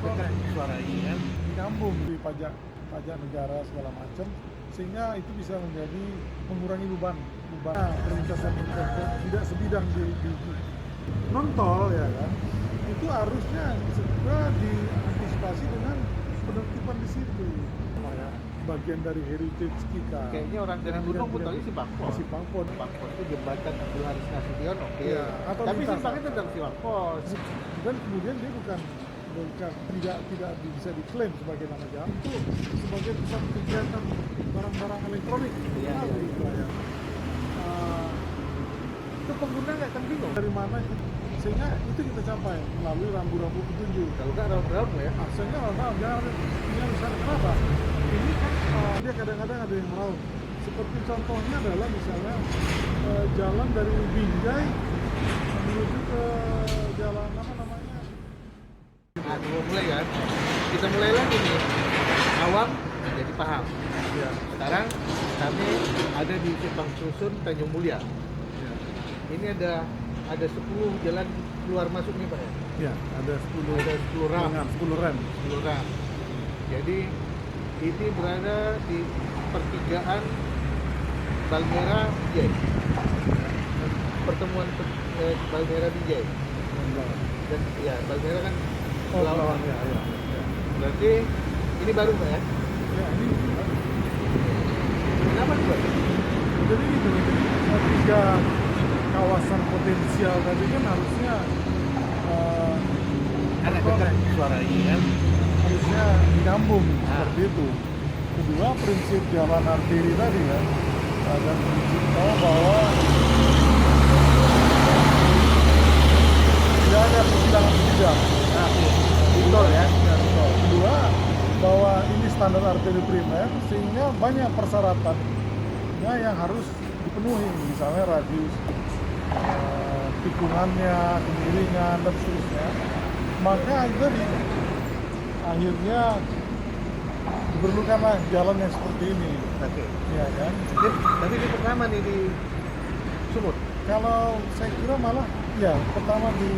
dekat suara ini kan. Nyambung di pajak negara segala macam, sehingga itu bisa menjadi mengurangi beban perlintasan tidak sebidang di non tol ya kan. Itu harusnya segera diantisipasi dengan penertiban di situ. Ya, bagian dari heritage kita. Kayaknya orang dari gunung pun si Bangpol. Si Bangpol. Bangpol itu jembatan Abdul Haris Nasution, oke. Ya, Tapi simpangnya tentang si Bangpol. Dan kemudian dia bukan tidak bisa diklaim sebagai nama jalan, itu sebagai pusat kegiatan barang-barang elektronik. Iya. Ya. Itu pengguna nggak akan bingung dari mana sehingga itu kita capai melalui rambu-rambu petunjuk. Kalau nggak rambu-rambu ya. Asalnya orang jangan punya misalnya kenapa? Ini kan dia kadang-kadang ada yang meraup. Seperti contohnya adalah misalnya jalan dari Binjai menuju ke jalan apa namanya? Nah, mulai kan, kita mulai lagi nih. Awam jadi paham. Ya. Sekarang kami ada di Simpang Susun Tanjung Mulia. Ya. Ini ada 10 jalan keluar masuk nih Pak ya. Ya, ada 10 ram. dengan 10 rem. 10 ram. Jadi ini berada di pertigaan Balmera Binjai. Pertemuan Balmera Binjai. Dan ya Balmera kan Lawan ya. Berarti ini baru Pak ya? Ya, ini Kenapa tuh Pak? jadi gitu. Tiga kawasan potensial tadi kan harusnya Ada dekat suara ini kan. harusnya nyambung seperti itu. Kedua, prinsip jalan arteri tadi ya, dan prinsip bahwa tidak ada persidangan bidang. Nah, tol ya. Kedua, bahwa ini standar arteri primer sehingga banyak persyaratannya yang harus dipenuhi, misalnya radius tikungannya, kemiringan dan seterusnya. Maka itu akhirnya diperlukanlah jalan yang seperti ini. Oke. Ya kan? Tapi ini pertama nih di Sumut. Kalau saya kira malah ya pertama di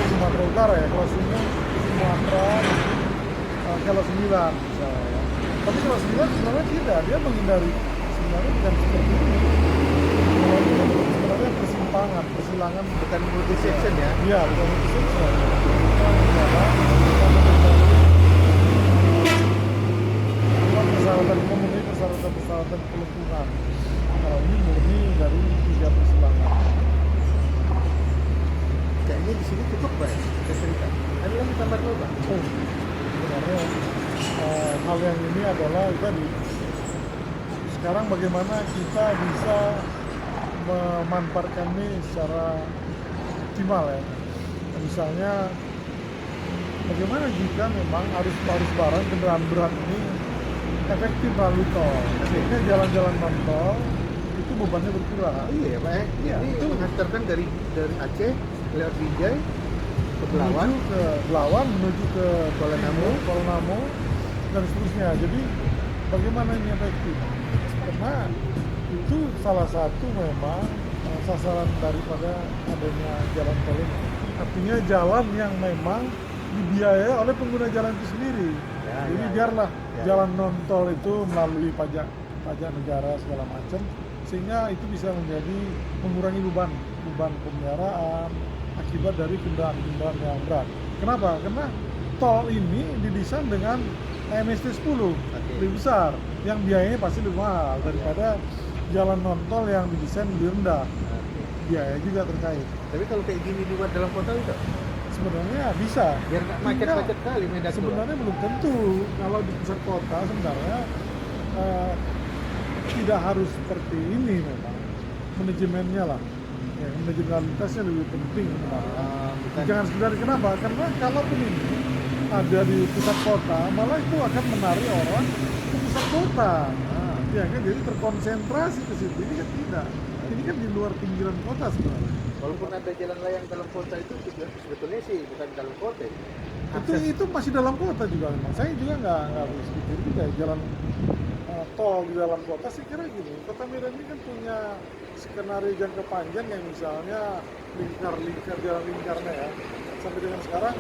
Sumatera Utara ya, kalau Sumatera kalau 9 misalnya ya. Tapi kalau 9 sebenarnya tidak, dia menghindari sebenarnya bukan seperti ini. Sebenarnya persilangan Bukan multi section ya. iya, bukan multi section. Persyaratan pelengkungan. Kalau ini murni dari 3 persilangan. Kayaknya di sini cukup Pak ya, kita cerita. Ada lagi tambah dulu Pak. Sebenarnya hal yang ini adalah tadi sekarang bagaimana kita bisa memanfaatkan ini secara optimal ya. Misalnya bagaimana jika memang arus barang kendaraan berat ini efektif melalui tol, sehingga jalan-jalan non tol itu bebannya berkurang. Iya ya Pak ya. Iya, Ini itu mengantarkan dari Aceh lewat Binjai ke Belawan, menuju ke Kuala Namo dan seterusnya. Jadi bagaimana ini efektif? Karena itu salah satu memang sasaran daripada adanya jalan tol ini. Artinya jalan yang memang dibiayai oleh pengguna jalan itu sendiri. Jadi biarlah jalan non tol itu melalui pajak negara segala macam, sehingga itu bisa menjadi mengurangi beban pemeliharaan akibat dari kendaraan yang berat. Kenapa? Karena tol ini didesain dengan MST 10 lebih besar, yang biayanya pasti lebih mahal daripada jalan non tol yang didesain lebih rendah. Biaya juga terkait. Tapi kalau kayak gini dibuat dalam kota bisa? Sebenarnya bisa. Biar nggak macet-macet kali Medan. Sebenarnya belum tentu. Kalau di pusat kota sebenarnya tidak harus seperti ini memang. Manajemennya lah. Ya, manajemen lalu lintasnya lebih penting sebenarnya. Jangan sekedar kenapa? Karena kalaupun ini ada di pusat kota, malah itu akan menarik orang ke pusat kota. Ya kan, jadi terkonsentrasi ke situ. Ini kan tidak. Ini kan di luar pinggiran kota sebenarnya. Walaupun ada jalan layang dalam kota itu sebetulnya sih bukan dalam kota. Itu masih dalam kota juga memang. Saya juga nggak habis pikir juga jalan tol di dalam kota. Saya kira gini, Kota Medan ini kan punya skenario jangka panjang yang misalnya lingkar jalan lingkarnya ya. sampai dengan sekarang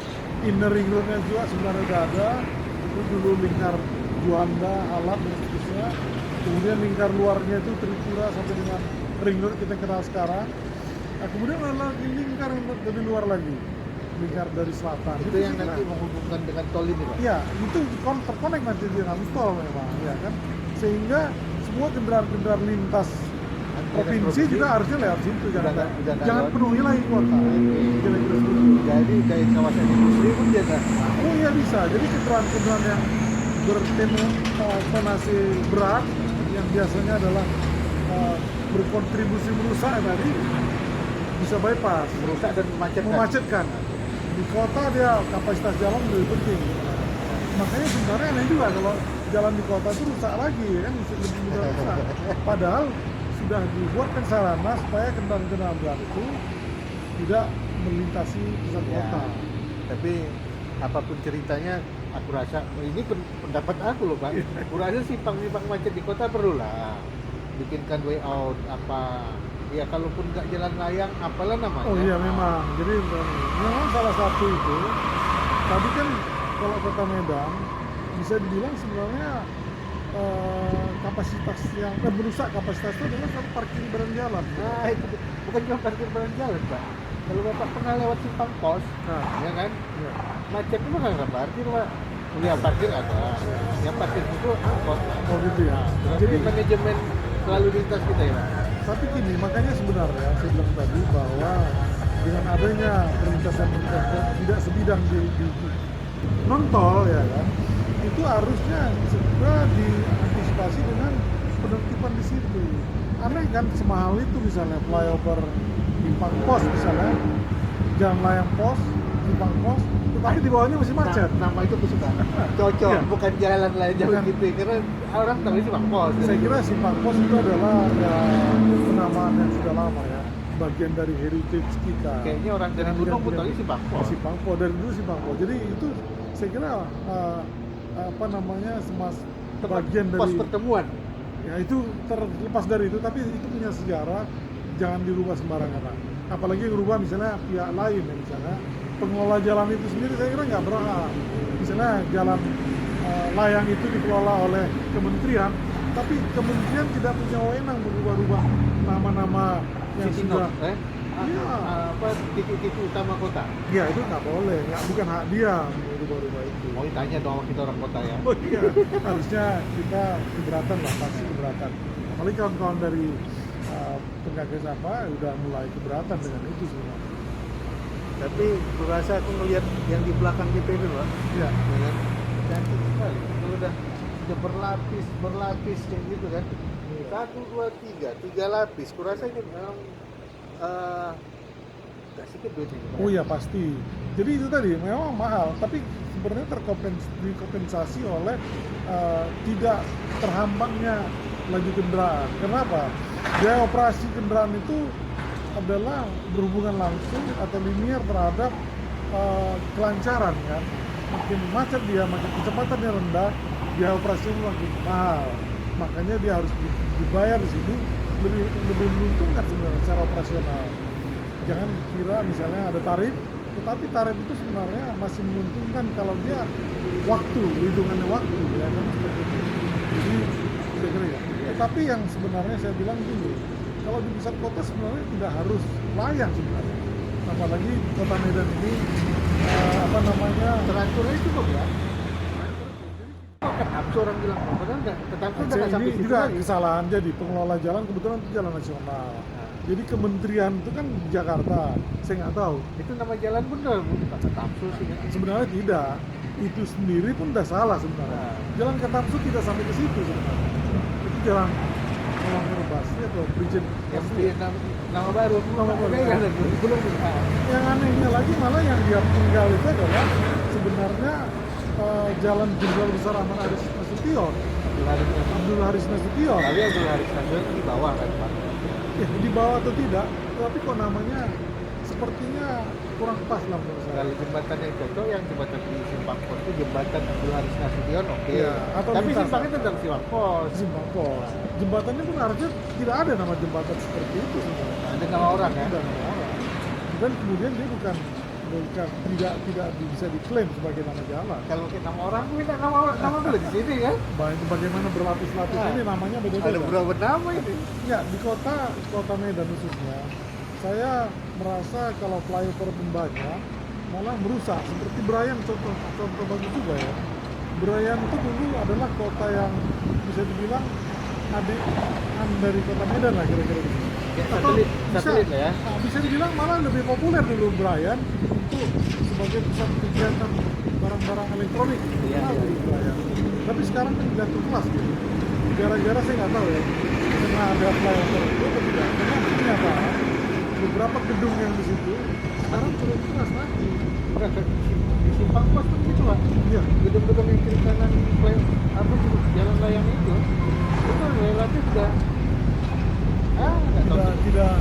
inner ring roadnya juga sebenarnya udah ada. Itu dulu lingkar Juanda, Alat dan seterusnya. Kemudian lingkar luarnya itu Tripura sampai dengan ring road kita kenal sekarang. Nah, kemudian ada lagi lingkar yang lebih luar lagi, lingkar dari selatan. Itu yang nanti menghubungkan dengan tol ini, Pak? Iya, itu terkonek nanti dengan tol memang, ya kan. Sehingga semua kendaraan-kendaraan lintas provinsi juga harusnya lewat situ, jangan penuhi lagi kota. Kira-kira seperti itu. Jadi dari kawasan industri pun dia nggak. Oh iya bisa, jadi kendaraan-kendaraan yang bertonasi berat yang biasanya adalah berkontribusi merusak tadi bisa bypass, Merusak dan memacetkan. Di kota dia kapasitas jalan lebih penting. Makanya sebenarnya aneh juga kalau jalan di kota itu rusak lagi kan, lebih mudah rusak. Padahal sudah dibuatkan sarana supaya kendaraan-kendaraan berat itu tidak melintasi pusat Ya, kota. tapi apapun ceritanya, aku rasa ini pendapat aku loh, Pak. Aku rasa simpang-simpang macet di kota perlulah bikinkan way out apa. Ya kalaupun nggak jalan layang, apalah namanya. Oh iya memang. Jadi memang salah satu itu tadi kan kalau kota Medan bisa dibilang sebenarnya kapasitas yang merusak kapasitas itu adalah satu parkir badan jalan. Nah, itu bukan cuma parkir badan jalan, Pak. Kalau Bapak pernah lewat simpang pos, Nah, ya kan? iya. Macet itu bukan nggak parkir, Pak. Ya parkir ada. Yang parkir itu angkot. Oh gitu ya. Jadi Jadi manajemen lalu lintas kita ya, Pak. tapi gini, makanya sebenarnya saya bilang tadi bahwa dengan adanya perlintasan tidak sebidang di non tol ya kan, itu harusnya segera diantisipasi dengan penertiban di situ. Aneh kan semahal itu misalnya flyover Simpang Pos misalnya, jalan layang pos, Simpang Pos, tetapi di bawahnya masih macet. Nama itu aku suka. Cocok, Iya. bukan jalan lain jalan Bukan. gitu. Karena orang tahu ini simpang pos. Saya kira Simpang Pos itu adalah ya, penamaan yang sudah lama ya, bagian dari heritage kita. Kayaknya orang dari gunung pun tahu ini simpang pos. Simpang Pos dari dulu Simpang Pos. Jadi itu saya kira apa namanya bagian Pos dari pertemuan. ya itu terlepas dari itu, tapi itu punya sejarah, jangan dirubah sembarangan. Apalagi dirubah misalnya pihak lain ya, misalnya pengelola jalan itu sendiri saya kira nggak berhak. Misalnya jalan layang itu dikelola oleh kementerian, tapi kementerian tidak punya wewenang merubah-rubah nama-nama yang City sudah. Note, Iya. apa titik-titik utama kota. Ya itu nggak boleh, bukan hak dia merubah-rubah itu. Mau ditanya dong sama kita orang kota ya. Oh iya, harusnya kita keberatan lah, pasti keberatan. Apalagi kawan-kawan dari penggagas apa udah mulai keberatan dengan itu sebenarnya. Tapi kurasa aku ngelihat yang di belakang kita itu, Pak. Iya. Ya kan? Cantik sekali. Kalau udah berlapis kayak gitu kan. Satu, dua, tiga lapis. Kurasa ini memang nggak sedikit duitnya. Pak. Oh iya pasti. Jadi itu tadi memang mahal, tapi sebenarnya dikompensasi oleh tidak terhambatnya laju kendaraan. Kenapa? Biaya operasi kendaraan itu adalah berhubungan langsung atau linear terhadap kelancaran kan. Makin macet dia, makin kecepatannya rendah, biaya operasinya makin mahal. Makanya dia harus dibayar di sini lebih menguntungkan sebenarnya secara operasional. Jangan kira misalnya ada tarif, tetapi tarif itu sebenarnya masih menguntungkan kalau dia waktu, hitungannya waktu ya kan seperti itu. Jadi saya kira ya. Tetapi yang sebenarnya saya bilang gini, kalau di pusat kota sebenarnya tidak harus layang sebenarnya. Apalagi kota Medan ini apa namanya Teraturnya cukup ya. Ketapsu orang bilang, padahal nggak, ketapsu udah nggak sampai ini situ juga lagi. kesalahan jadi pengelola jalan kebetulan itu jalan nasional. Jadi kementerian itu kan di Jakarta, saya nggak tahu. Itu nama jalan bener, bukan ketapsu sih kan. Sebenarnya tidak, itu sendiri pun udah salah sebenarnya. Jalan Ketamsu tidak sampai ke situ sebenarnya. Itu jalan Kolong Irbasi atau Prijen. Yang beli nama baru, Nama baru. Kan, belum bisa. Yang anehnya lagi malah yang dia tinggal itu adalah sebenarnya Jalan Jenderal Besar Ahmad Haris Nasution. Abdul Haris Nasution. Tapi Abdul Haris Nasution di bawah kan, Pak. Ya, di bawah atau tidak, tapi kok namanya sepertinya kurang pas lah menurut saya. Kalau jembatan yang cocok, yang jembatan di Simpang Pos itu jembatan Abdul Haris Nasution, oke. Iya, atau Tapi lintasan. simpangnya tentang Simpang Pos. Simpang Pos. Jembatannya pun harusnya tidak ada nama jembatan seperti itu sebenarnya. Ada nama orang ya. Ada nama orang. Dan kemudian dia bukan bukan tidak bisa diklaim sebagai nama jalan. Kalau kita nama orang, kita nama dulu di sini kan. Itu bagaimana berlapis-lapis Ah. ini namanya beda-beda. Ada berapa nama ini? Ya, di kota Medan khususnya, saya merasa kalau flyover pun banyak, malah merusak. Seperti Brian, contoh bagus juga ya. Brian itu dulu adalah kota yang bisa dibilang adik dari kota Medan lah kira-kira gitu. Ya, Atau satelit lah ya. bisa dibilang malah lebih populer dulu Brian untuk sebagai pusat kegiatan barang-barang elektronik. Iya, Kenal iya. di Brian. Tapi sekarang kan jatuh kelas gitu. Gara-gara saya nggak tahu ya, karena ada flyover itu atau tidak. Karena ternyata beberapa gedung yang di situ sekarang turun kelas mati. Bukan di simpang pos pun gitu lah. Iya. Gedung-gedung yang kiri kanan apa sih, jalan layang itu relatif udah nggak tahu. Tidak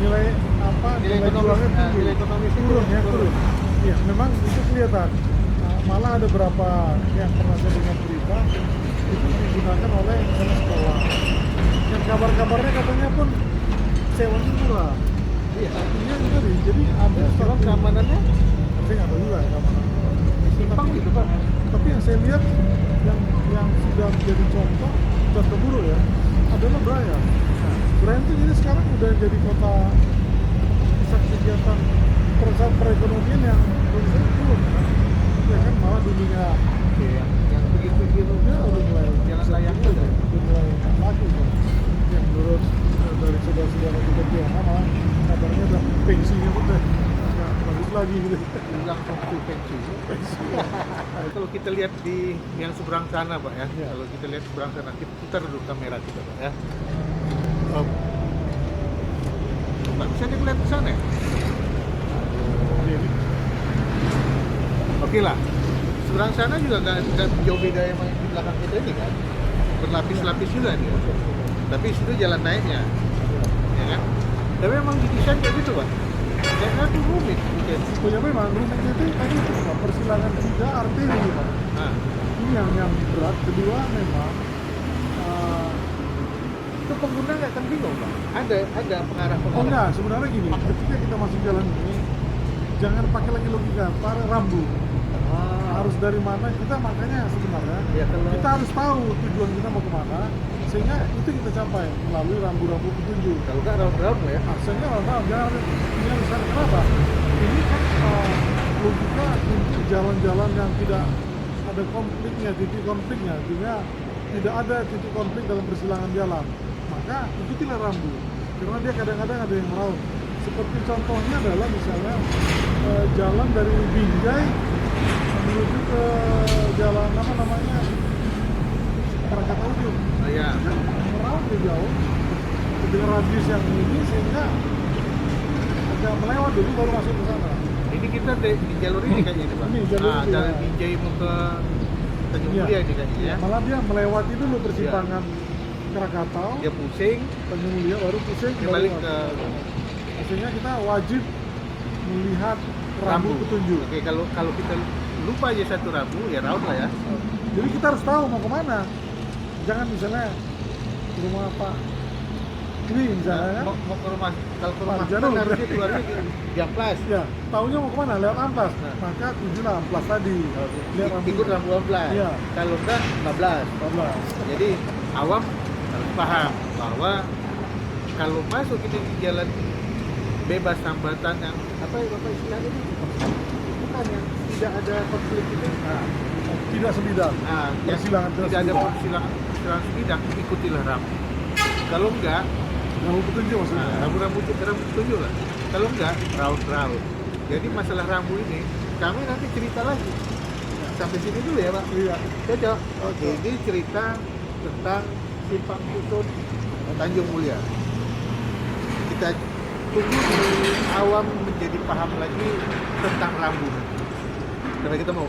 nilai apa Nilai ekonomi, jualnya tinggi. nilai ekonomi turun ya turun. Iya, memang itu kelihatan. Malah ada beberapa yang pernah saya dengar berita itu digunakan oleh misalnya sekolah. Yang kabar-kabarnya katanya pun sewanya murah. Iya. Artinya ngeri. Jadi ada Sekarang satu keamanannya saya nggak tahu juga ya keamanan. simpang gitu pak. Tapi yang saya lihat yang sudah menjadi contoh sudah keburuk ya adalah Brian. Brian itu jadi sekarang udah jadi kota pusat kegiatan perekonomian yang menurut saya turun kan. Ya kan malah dulunya Iya. Yang begitu ya udah mulai jalan layang itu. udah mulai laku kan. Yang menurut dari saudara-saudara kita di Tiongkok malah kabarnya udah pensinya udah nggak bagus lagi gitu. Langsung full pensi. Kalau kita lihat di yang seberang sana pak ya, Iya. kalau kita lihat seberang sana, kita putar dulu kamera kita pak ya. Pak bisa dilihat ke sana ya? Jadi Oke lah. Seberang sana juga nggak jauh beda yang di belakang kita ini kan. Berlapis-lapis juga dia. Tapi situ jalan naiknya, ya kan? Tapi memang didesain kayak gitu pak. Kayaknya tuh rumit mungkin. punya memang rumitnya itu tadi itu Pak, persilangan 3 arteri Pak. Nah, Ini yang berat. Kedua memang itu pengguna nggak akan bingung pak. Ada pengarah. oh enggak, sebenarnya gini, ketika kita masuk jalan ini jangan pakai lagi logika, para rambu harus dari mana kita, makanya sebenarnya Ya, kalau- kita harus tahu tujuan kita mau kemana sehingga itu kita capai melalui rambu-rambu petunjuk. Kalau nggak round lah ya. Aksesnya orang jangan ini harus kenapa? Ini kan logika untuk jalan-jalan yang tidak ada konfliknya, titik konfliknya, artinya tidak ada titik konflik dalam persilangan jalan. Maka ikutilah rambu, karena dia kadang-kadang ada yang meraut. Seperti contohnya adalah misalnya jalan dari Binjai menuju ke jalan apa namanya Krakatau Ujung. Oh, ya. Kan meraut dia jauh dengan radius yang ini sehingga agak melewat dulu baru masuk ke sana. Ini kita di jalur ini kayaknya ini pak. Ini jalur ini, Dari ya. Binjai mau ke Tanjung Iya. Mulia ini kayaknya ya. Malah dia melewati dulu persimpangan Krakatau, Dia pusing, Tanjung Mulia baru pusing dia baru balik masuk. ke Sehingga kita wajib melihat rambu petunjuk. Oke, kalau kita lupa aja satu rambu ya round lah ya. Jadi kita harus tahu mau kemana. Jangan misalnya ke rumah Pak ini misalnya Mau ke rumah, kalau ke rumah Pak kan Jarod. harusnya keluarnya di Amplas. ya taunya mau kemana lewat Amplas. Nah. Maka tujulah Amplas tadi. Lihat rambu. Ikut rambu Amplas. Iya. Kalau enggak 15. Amplas. Jadi awam harus paham bahwa kalau masuk ini di jalan bebas hambatan yang apa ya bapak istilahnya ini bukan yang tidak ada konflik itu. Nah, Tidak sebidang. yang Persilangan tidak ada persilangan sebidang, ikutilah rambu. Kalau enggak, Rambu petunjuk maksudnya. rambu petunjuk lah. Kalau enggak, round. Jadi masalah rambu ini kami nanti cerita lagi. Sampai sini dulu ya pak. Iya. Cocok. Oke, ini cerita tentang Simpang Susun Tanjung Mulia. Kita tunggu di awam menjadi paham lagi tentang rambu. Karena kita mau